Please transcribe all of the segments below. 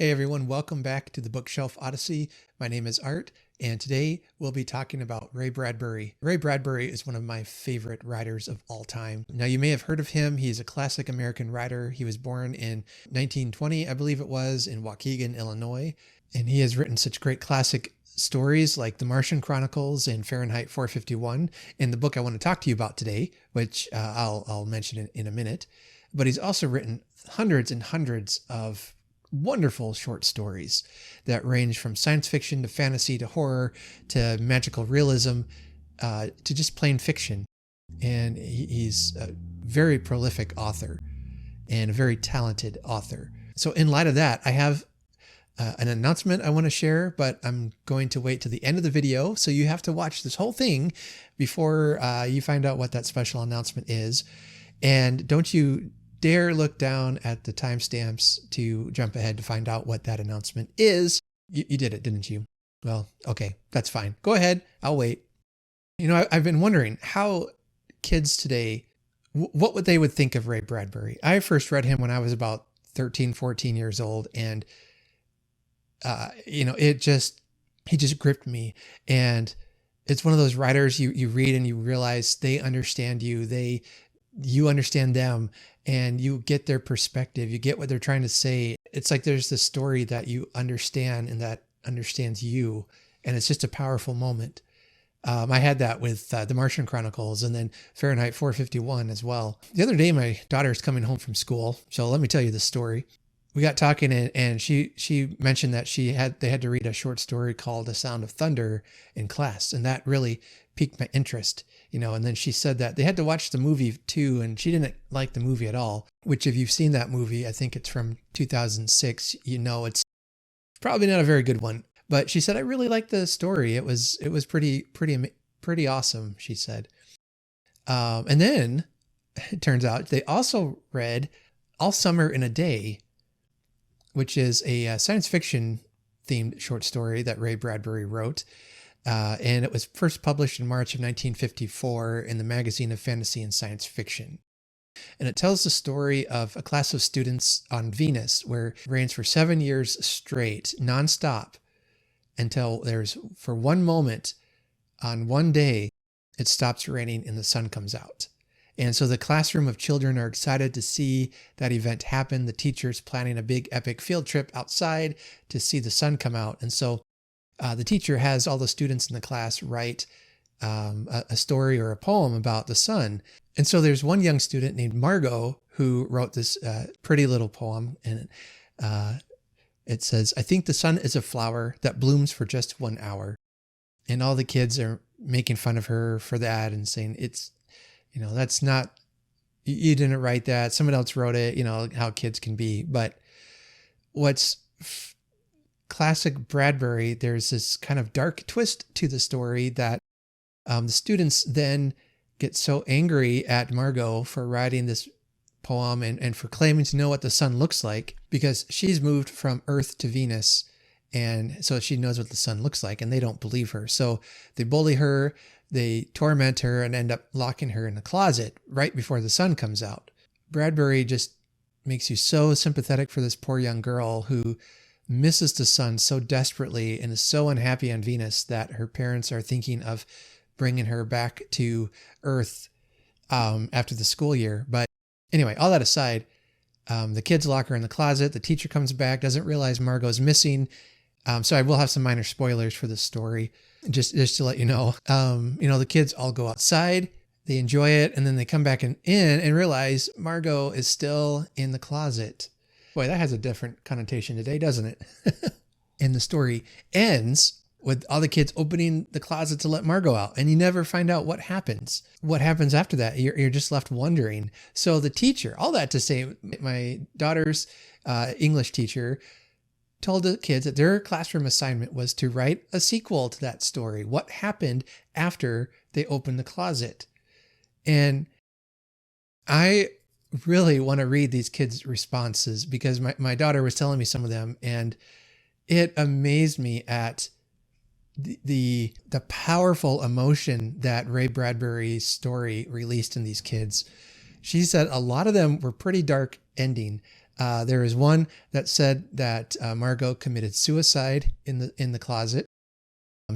Hey everyone, welcome back to the Bookshelf Odyssey. My name is Art, and today we'll be talking about Ray Bradbury. Ray Bradbury is one of my favorite writers of all time. Now, you may have heard of him. He's a classic American writer. He was born in 1920, I believe it was, in Waukegan, Illinois, and he has written such great classic stories like The Martian Chronicles and Fahrenheit 451, and the book I want to talk to you about today, which I'll mention in a minute. But he's also written hundreds and hundreds of wonderful short stories that range from science fiction to fantasy to horror to magical realism to just plain fiction. And he's a very prolific author and a very talented author. So in light of that, I have an announcement I want to share, but I'm going to wait to the end of the video. So you have to watch this whole thing before you find out what that special announcement is. And don't you dare look down at the timestamps to jump ahead to find out what that announcement is. You did it, didn't you? Well, okay, that's fine. Go ahead. I'll wait. You know, I've been wondering how kids today, what would they would think of Ray Bradbury. I first read him when I was about 13, 14 years old. And, you know, he just gripped me. And it's one of those writers you read and you realize they understand you. You understand them and you get their perspective. You get what they're trying to say. It's like there's this story that you understand and that understands you. And it's just a powerful moment. I had that with The Martian Chronicles and then Fahrenheit 451 as well. The other day, my daughter's coming home from school. So let me tell you the story. We got talking and she mentioned that they had to read a short story called The Sound of Thunder in class. And that really piqued my interest, you know, and then she said that they had to watch the movie too. And she didn't like the movie at all, which if you've seen that movie, I think it's from 2006, you know, it's probably not a very good one, but she said, I really liked the story. It was pretty awesome. She said. And then it turns out they also read All Summer in a Day, which is a science fiction themed short story that Ray Bradbury wrote. And it was first published in March of 1954 in the Magazine of Fantasy and Science Fiction. And it tells the story of a class of students on Venus where it rains for 7 years straight, nonstop, until for one moment on one day, it stops raining and the sun comes out. And so the classroom of children are excited to see that event happen. The teacher's planning a big epic field trip outside to see the sun come out. And so the teacher has all the students in the class write a story or a poem about the sun. And so there's one young student named Margot who wrote this pretty little poem. And it says, I think the sun is a flower that blooms for just 1 hour. And all the kids are making fun of her for that and saying, you know, that's not, you didn't write that. Someone else wrote it, you know, how kids can be. But what's classic Bradbury, there's this kind of dark twist to the story that the students then get so angry at Margot for writing this poem and for claiming to know what the sun looks like because she's moved from Earth to Venus. And so she knows what the sun looks like and they don't believe her. So they bully her, they torment her and end up locking her in a closet right before the sun comes out. Bradbury just makes you so sympathetic for this poor young girl who misses the sun so desperately and is so unhappy on Venus that her parents are thinking of bringing her back to Earth after the school year. But anyway, all that aside, the kids lock her in the closet. The teacher comes back, doesn't realize Margot's missing. So I will have some minor spoilers for this story, just to let you know. You know, the kids all go outside, they enjoy it, and then they come back in and realize Margot is still in the closet. Boy, that has a different connotation today, doesn't it? And the story ends with all the kids opening the closet to let Margot out. And you never find out what happens. What happens after that? You're just left wondering. So the teacher, all that to say, my daughter's English teacher told the kids that their classroom assignment was to write a sequel to that story. What happened after they opened the closet? And I really want to read these kids' responses because my daughter was telling me some of them and it amazed me at the powerful emotion that Ray Bradbury's story released in these kids. She said a lot of them were pretty dark ending. There is one that said that Margot committed suicide in the closet.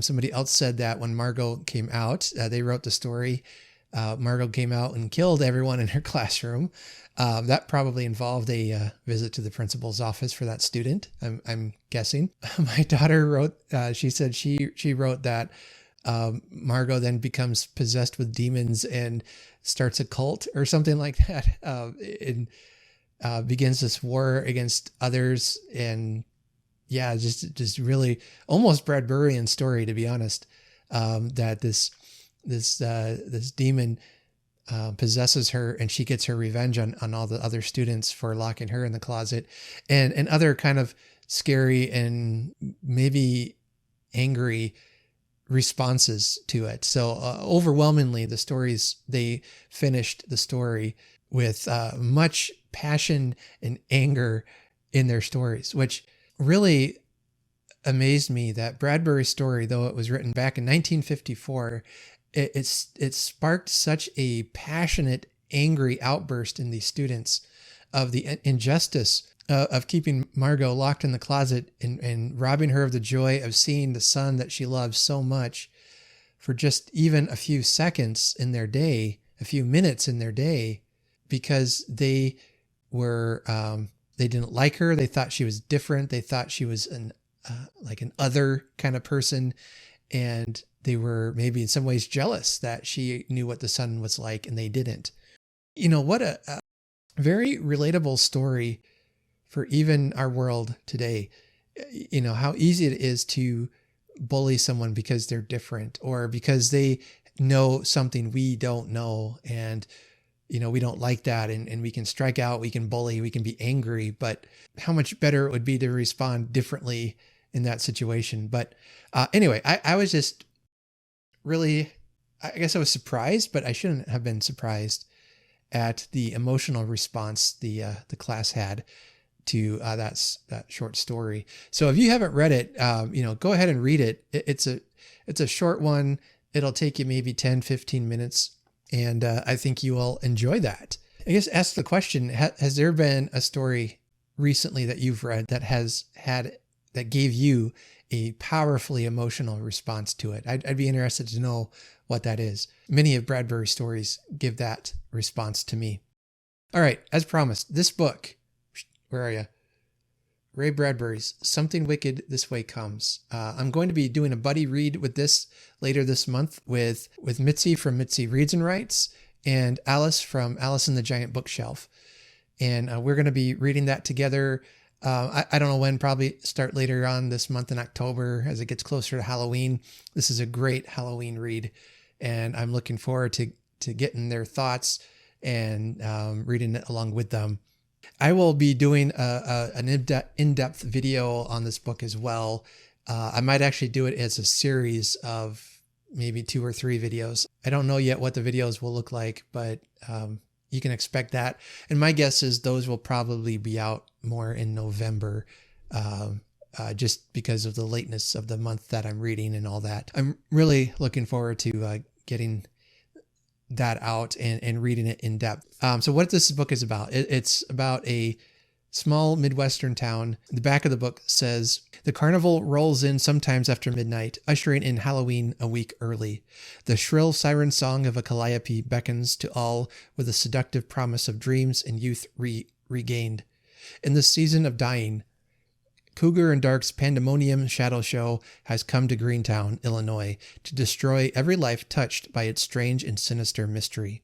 Somebody else said that when Margot came out, they wrote the story. Margot came out and killed everyone in her classroom. That probably involved a visit to the principal's office for that student, I'm guessing. My daughter wrote, she said she wrote that Margot then becomes possessed with demons and starts a cult or something like that, and begins this war against others. And yeah, just really almost Bradburian story, to be honest, that this demon possesses her, and she gets her revenge on all the other students for locking her in the closet, and other kind of scary and maybe angry responses to it. So overwhelmingly, the stories, they finished the story with much passion and anger in their stories, which really amazed me that Bradbury's story, though it was written back in 1954, it sparked such a passionate, angry outburst in these students of the injustice of keeping Margot locked in the closet and robbing her of the joy of seeing the son that she loves so much for just even a few seconds in their day, a few minutes in their day, because they were, they didn't like her. They thought she was different. They thought she was like an other kind of person. And they were maybe in some ways jealous that she knew what the son was like and they didn't. You know, what a very relatable story for even our world today. You know, how easy it is to bully someone because they're different or because they know something we don't know. And, you know, we don't like that. And we can strike out, we can bully, we can be angry, but how much better it would be to respond differently in that situation. But anyway, I was just really, I guess I was surprised, but I shouldn't have been surprised at the emotional response the class had to that short story. So if you haven't read it, you know, go ahead and read it. It's a short one. It'll take you maybe 10, 15 minutes. And I think you will enjoy that. I guess ask the question, has there been a story recently that you've read that gave you a powerfully emotional response to it? I'd be interested to know what that is. Many of Bradbury's stories give that response to me. All right, as promised, this book, where are you? Ray Bradbury's Something Wicked This Way Comes. I'm going to be doing a buddy read with this later this month with Mitzi from Mitzi Reads and Writes and Alice from Alice and the Giant Bookshelf. And we're going to be reading that together. I don't know when, probably start later on this month in October as it gets closer to Halloween. This is a great Halloween read, and I'm looking forward to getting their thoughts and reading it along with them. I will be doing an in-depth video on this book as well. I might actually do it as a series of maybe 2 or 3 videos. I don't know yet what the videos will look like, but you can expect that. And my guess is those will probably be out more in November, just because of the lateness of the month that I'm reading and all that. I'm really looking forward to getting that out and reading it in depth. So what this book is about, it's about a small Midwestern town. The back of the book says, the carnival rolls in sometimes after midnight, ushering in Halloween a week early. The shrill siren song of a calliope beckons to all with a seductive promise of dreams and youth regained. In the season of dying, Cougar and Dark's Pandemonium Shadow Show has come to Greentown, Illinois, to destroy every life touched by its strange and sinister mystery.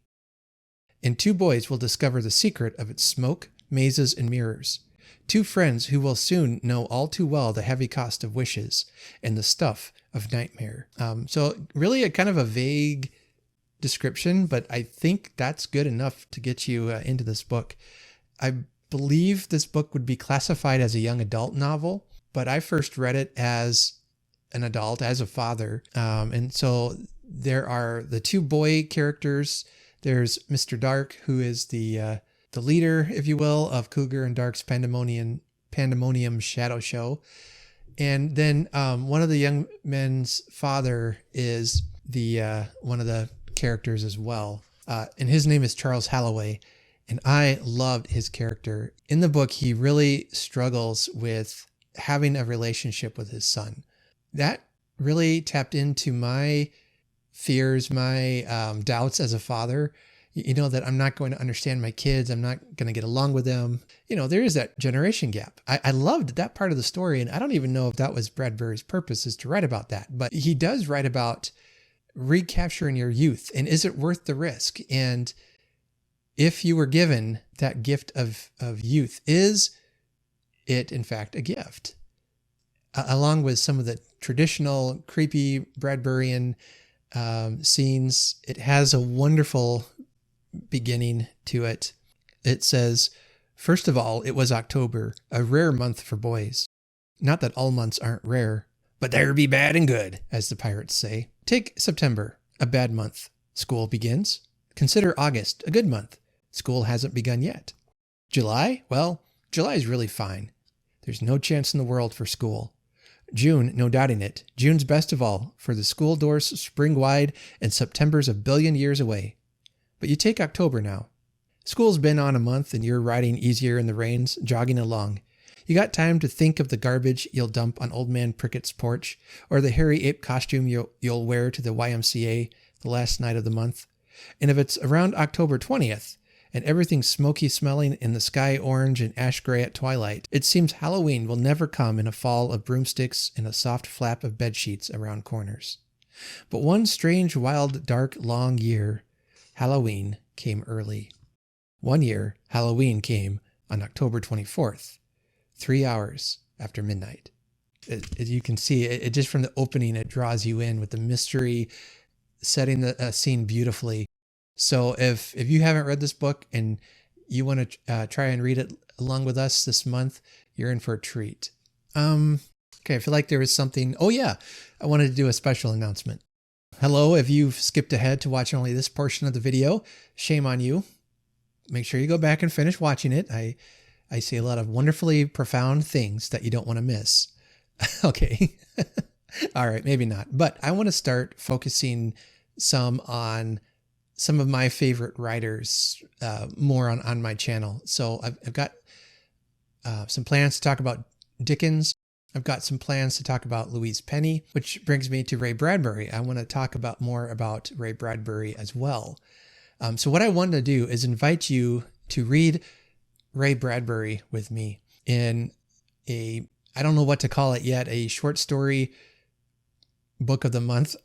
And 2 boys will discover the secret of its smoke, mazes, and mirrors. 2 friends who will soon know all too well the heavy cost of wishes and the stuff of nightmare. So really a kind of a vague description, but I think that's good enough to get you into this book. I believe this book would be classified as a young adult novel, but I first read it as an adult, as a father. And so there are the 2 boy characters. There's Mr. Dark, who is the leader, if you will, of Cougar and Dark's Pandemonium Shadow Show. And then one of the young men's father is the one of the characters as well. And his name is Charles Halloway. And I loved his character. In the book, he really struggles with having a relationship with his son. That really tapped into my fears, my doubts as a father. That I'm not going to understand my kids. I'm not going to get along with them. There is that generation gap. I loved that part of the story. And I don't even know if that was Bradbury's purpose, is to write about that. But he does write about recapturing your youth. And is it worth the risk? And if you were given that gift of youth, is it in fact a gift? Along with some of the traditional creepy Bradburian scenes, it has a wonderful beginning to it. It says, "First of all, it was October, a rare month for boys. Not that all months aren't rare, but there be bad and good, as the pirates say. Take September, a bad month. School begins. Consider August, a good month. School hasn't begun yet. July? Well, July is really fine. There's no chance in the world for school. June, no doubting it. June's best of all, for the school doors spring wide and September's a billion years away. But you take October now. School's been on a month and you're riding easier in the rains, jogging along. You got time to think of the garbage you'll dump on Old Man Prickett's porch, or the hairy ape costume you'll wear to the YMCA the last night of the month. And if it's around October 20th, and everything's smoky smelling and the sky orange and ash gray at twilight, it seems Halloween will never come in a fall of broomsticks and a soft flap of bedsheets around corners. But one strange, wild, dark, long year, Halloween came early. One year, Halloween came on October 24th, 3 hours after midnight." You can see it just from the opening, it draws you in with the mystery, setting the scene beautifully. So if you haven't read this book and you want to try and read it along with us this month, you're in for a treat. Okay, I feel like there was something. Oh yeah, I wanted to do a special announcement. Hello, if you've skipped ahead to watch only this portion of the video, shame on you. Make sure you go back and finish watching it. I see a lot of wonderfully profound things that you don't want to miss. Okay. All right, maybe not. But I want to start focusing some on some of my favorite writers more on my channel. So I've got some plans to talk about Dickens. I've got some plans to talk about Louise Penny, which brings me to Ray Bradbury. I want to talk more about Ray Bradbury as well. So what I want to do is invite you to read Ray Bradbury with me in I don't know what to call it yet, a short story book of the month,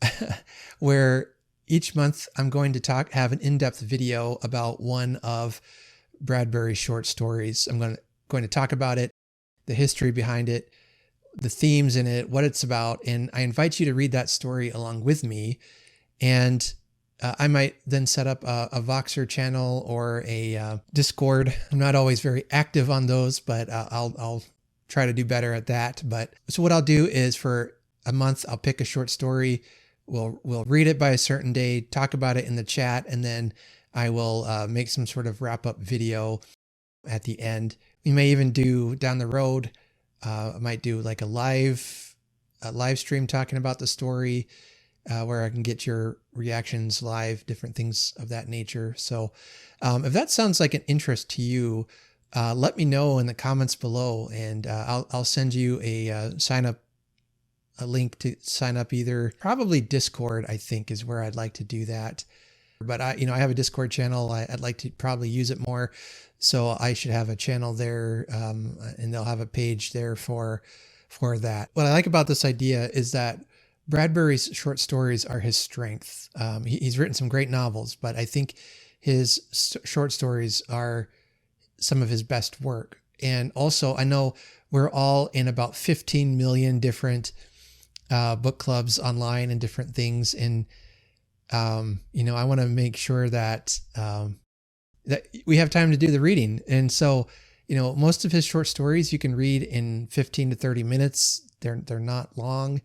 where each month I'm going to have an in-depth video about one of Bradbury's short stories. I'm going to talk about it, the history behind it, the themes in it, what it's about. And I invite you to read that story along with me. And I might then set up a Voxer channel or a Discord. I'm not always very active on those, but I'll try to do better at that. But so what I'll do is for a month, I'll pick a short story. We'll read it by a certain day, talk about it in the chat, and then I will make some sort of wrap-up video at the end. We may even do down the road, I might do like a live stream talking about the story, where I can get your reactions live, different things of that nature. So if that sounds like an interest to you, let me know in the comments below, and I'll send you a link to sign up. Either probably Discord, I think, is where I'd like to do that. But I have a Discord channel. I'd like to probably use it more. So I should have a channel there, and they'll have a page there for that. What I like about this idea is that Bradbury's short stories are his strength. He's written some great novels, but I think his short stories are some of his best work. And also, I know we're all in about 15 million different book clubs online and different things. And, I want to make sure that that we have time to do the reading. And so, most of his short stories you can read in 15 to 30 minutes. They're not long.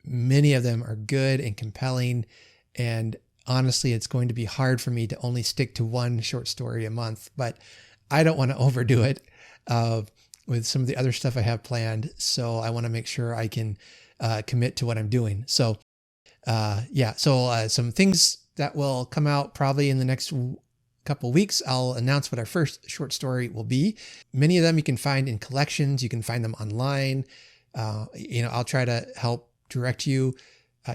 Many of them are good and compelling. And honestly, it's going to be hard for me to only stick to one short story a month, but I don't want to overdo it with some of the other stuff I have planned. So I want to make sure I can commit to what I'm doing. So some things that will come out probably in the next couple weeks, I'll announce what our first short story will be. Many of them you can find in collections. You can find them online. I'll try to help direct you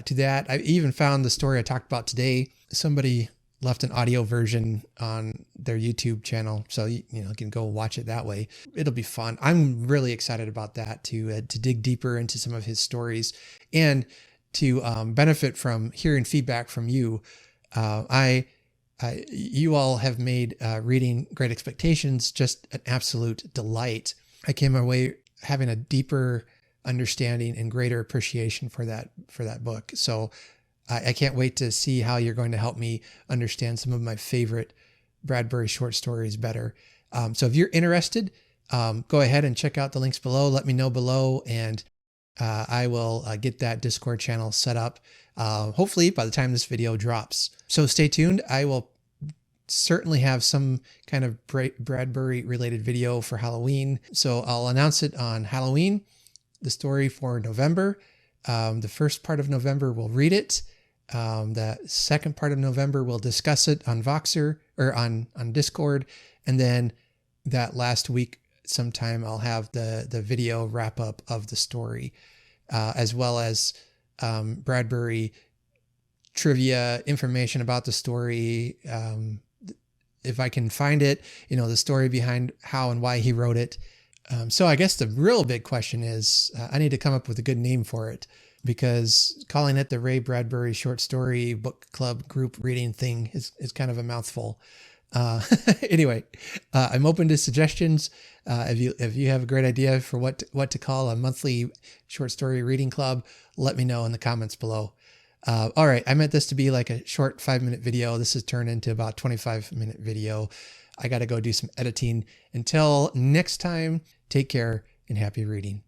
to that. I even found the story I talked about today. Somebody left an audio version on their YouTube channel, so you can go watch it that way. It'll be fun. I'm really excited about that, to dig deeper into some of his stories and to benefit from hearing feedback from you. You all have made reading Great Expectations just an absolute delight. I came away having a deeper understanding and greater appreciation for that book. So I can't wait to see how you're going to help me understand some of my favorite Bradbury short stories better. So if you're interested, go ahead and check out the links below. Let me know below, and I will get that Discord channel set up, hopefully by the time this video drops. So stay tuned. I will certainly have some kind of Bradbury related video for Halloween. So I'll announce it on Halloween, the story for November. The first part of November we'll read it. The second part of November we'll discuss it on Voxer or on Discord. And then that last week sometime I'll have the video wrap up of the story, as well as Bradbury trivia, information about the story. If I can find it, the story behind how and why he wrote it. So I guess the real big question is, I need to come up with a good name for it, because calling it the Ray Bradbury short story book club group reading thing is kind of a mouthful. Anyway, I'm open to suggestions. If you have a great idea for what to call a monthly short story reading club, let me know in the comments below. All right, I meant this to be like a short 5-minute video. This has turned into about 25-minute video. I got to go do some editing. Until next time, take care and happy reading.